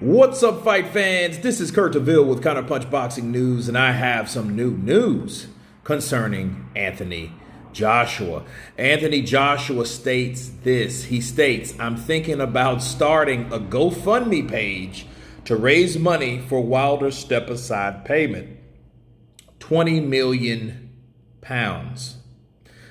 What's up, fight fans? This is Kurt DeVille with Counterpunched Boxing News, and I have some new news concerning Anthony Joshua. Anthony Joshua states this. He states, I'm thinking about starting a GoFundMe page to raise money for Wilder's step-aside payment. 20 million pounds.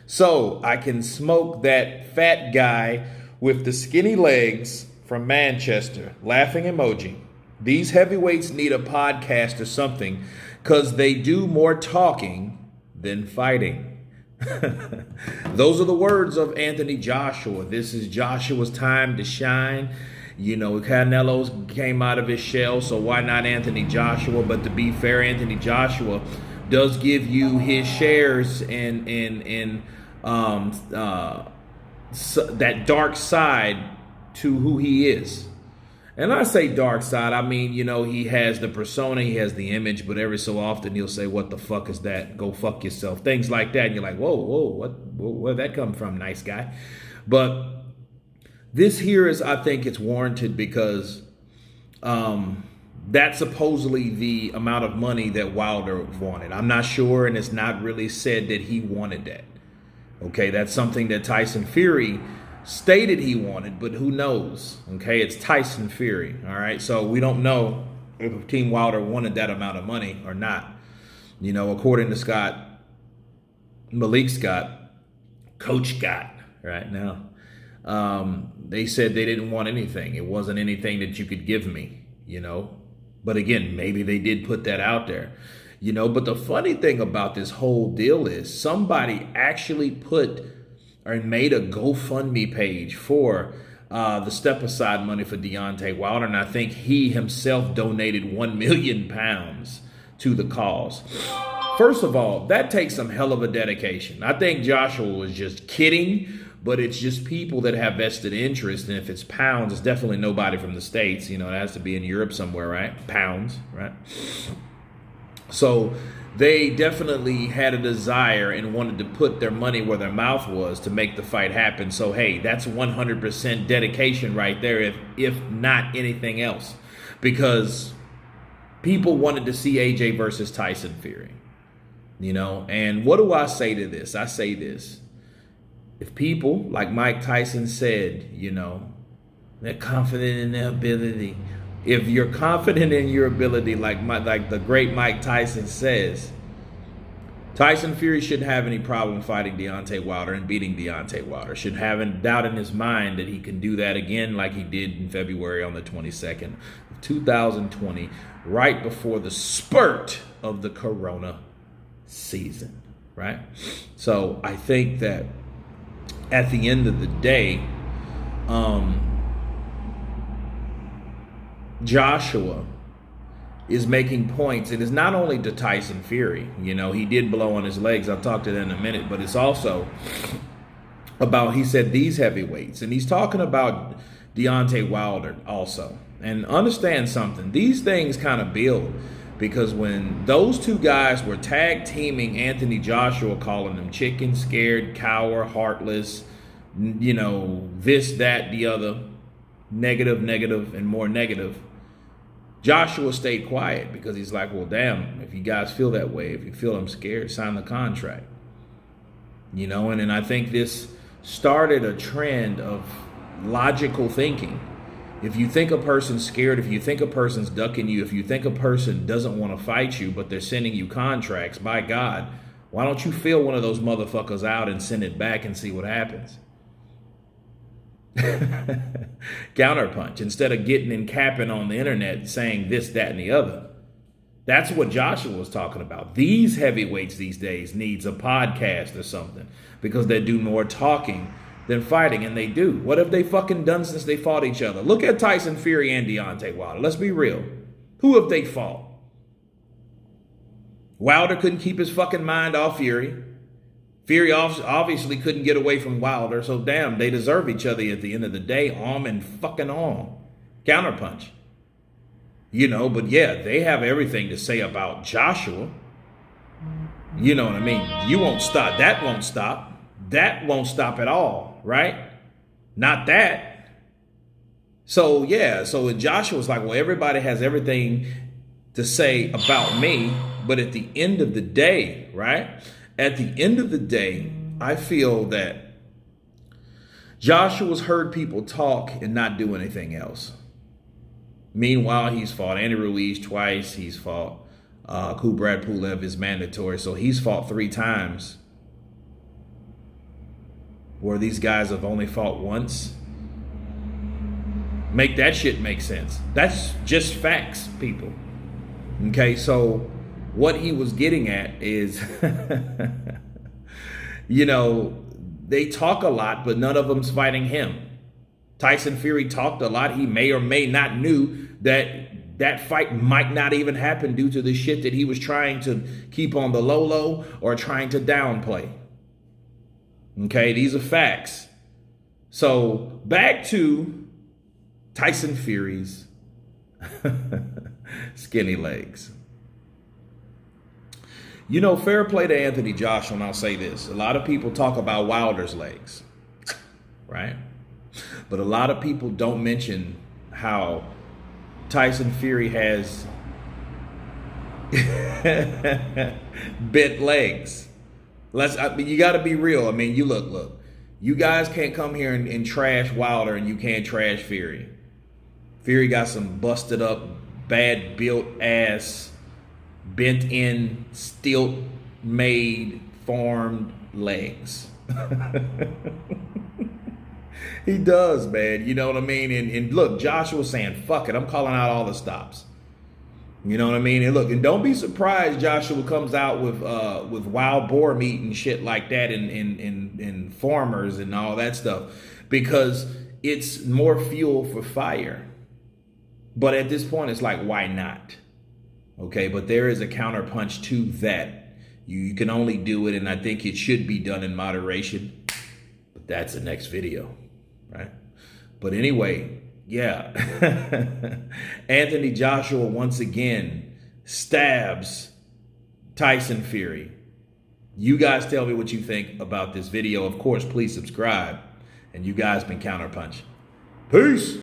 So I can smoke that fat guy with the skinny legs from Manchester. Laughing emoji. These heavyweights need a podcast or something because they do more talking than fighting. Those are the words of Anthony Joshua. This is Joshua's time to shine. You know, Canelo came out of his shell, so why not Anthony Joshua? But to be fair, Anthony Joshua does give you his shares in that dark side to who he is. And I say dark side, I mean, you know, he has the persona, he has the image, but every so often he'll say, what the fuck is that? Go fuck yourself. Things like that. And you're like, whoa, where'd that come from? Nice guy. But this here is, I think it's warranted because that's supposedly the amount of money that Wilder wanted. I'm not sure, and it's not really said that he wanted that. Okay, that's something that Tyson Fury stated he wanted, but who knows? Okay, it's Tyson Fury. All right, so we don't know if Team Wilder wanted that amount of money or not. You know, according to Malik Scott, Coach Scott, right now, they said they didn't want anything. It wasn't anything that you could give me, you know. But again, maybe they did put that out there, you know. But the funny thing about this whole deal is somebody actually put or made a GoFundMe page for the step-aside money for Deontay Wilder. And I think he himself donated 1 million pounds to the cause. First of all, that takes some hell of a dedication. I think Joshua was just kidding, but it's just people that have vested interest. And if it's pounds, it's definitely nobody from the States. You know, it has to be in Europe somewhere, right? Pounds, right? So they definitely had a desire and wanted to put their money where their mouth was to make the fight happen. So, hey, that's 100% dedication right there, if not anything else. Because people wanted to see AJ versus Tyson Fury. You know, and what do I say to this? I say this. If people, like Mike Tyson said, you know, they're confident in their ability. If you're confident in your ability, like the great Mike Tyson says, Tyson Fury shouldn't have any problem fighting Deontay Wilder and beating Deontay Wilder. Shouldn't have any doubt in his mind that he can do that again like he did in February on the 22nd of 2020, right before the spurt of the Corona season, right? So I think that at the end of the day, Joshua is making points, and it's not only to Tyson Fury. You know, he did blow on his legs. I'll talk to that in a minute, but it's also about, he said, these heavyweights, and he's talking about Deontay Wilder also. And understand something, these things kind of build, because when those two guys were tag teaming Anthony Joshua, calling them chicken, scared, coward, heartless, you know, this, that, the other, negative, and more negative, Joshua stayed quiet because he's like, well, damn, if you guys feel that way, if you feel I'm scared, sign the contract. You know, and I think this started a trend of logical thinking. If you think a person's scared, if you think a person's ducking you, if you think a person doesn't want to fight you, but they're sending you contracts, by God, why don't you fill one of those motherfuckers out and send it back and see what happens? Counterpunch, instead of getting and capping on the internet saying this, that, and the other. That's what Joshua was talking about. These heavyweights these days needs a podcast or something because they do more talking than fighting, and they do. What have they fucking done since they fought each other? Look at Tyson Fury and Deontay Wilder. Let's be real. Who have they fought? Wilder couldn't keep his fucking mind off Fury. Fury obviously couldn't get away from Wilder, so damn, they deserve each other at the end of the day, arm and fucking arm. Counterpunch. You know, but yeah, they have everything to say about Joshua. You know what I mean? You won't stop. That won't stop. That won't stop at all, right? Not that. So yeah, so Joshua was like, well, everybody has everything to say about me, but at the end of the day, right? At the end of the day, I feel that Joshua's heard people talk and not do anything else. Meanwhile, he's fought Andy Ruiz twice. He's fought Kubrat Pulev is mandatory. So he's fought 3 times. Where these guys have only fought once. Make that shit make sense. That's just facts, people. Okay, so what he was getting at is, you know, they talk a lot, but none of them's fighting him. Tyson Fury talked a lot. He may or may not knew that that fight might not even happen due to the shit that he was trying to keep on the low or trying to downplay. Okay, these are facts. So back to Tyson Fury's skinny legs. You know, fair play to Anthony Joshua, and I'll say this. A lot of people talk about Wilder's legs, right? But a lot of people don't mention how Tyson Fury has bent legs. You got to be real. I mean, look. You guys can't come here and trash Wilder, and you can't trash Fury. Fury got some busted up, bad built ass, bent in, stilt made, formed legs. He does, man. You know what I mean? And look, Joshua's saying, fuck it, I'm calling out all the stops. You know what I mean? And look, and don't be surprised Joshua comes out with wild boar meat and shit like that and farmers and all that stuff, because it's more fuel for fire. But at this point, it's like, why not? Okay, but there is a counterpunch to that. You can only do it, and I think it should be done in moderation. But that's the next video, right? But anyway, yeah. Anthony Joshua once again stabs Tyson Fury. You guys tell me what you think about this video. Of course, please subscribe. And you guys been Counterpunched. Peace.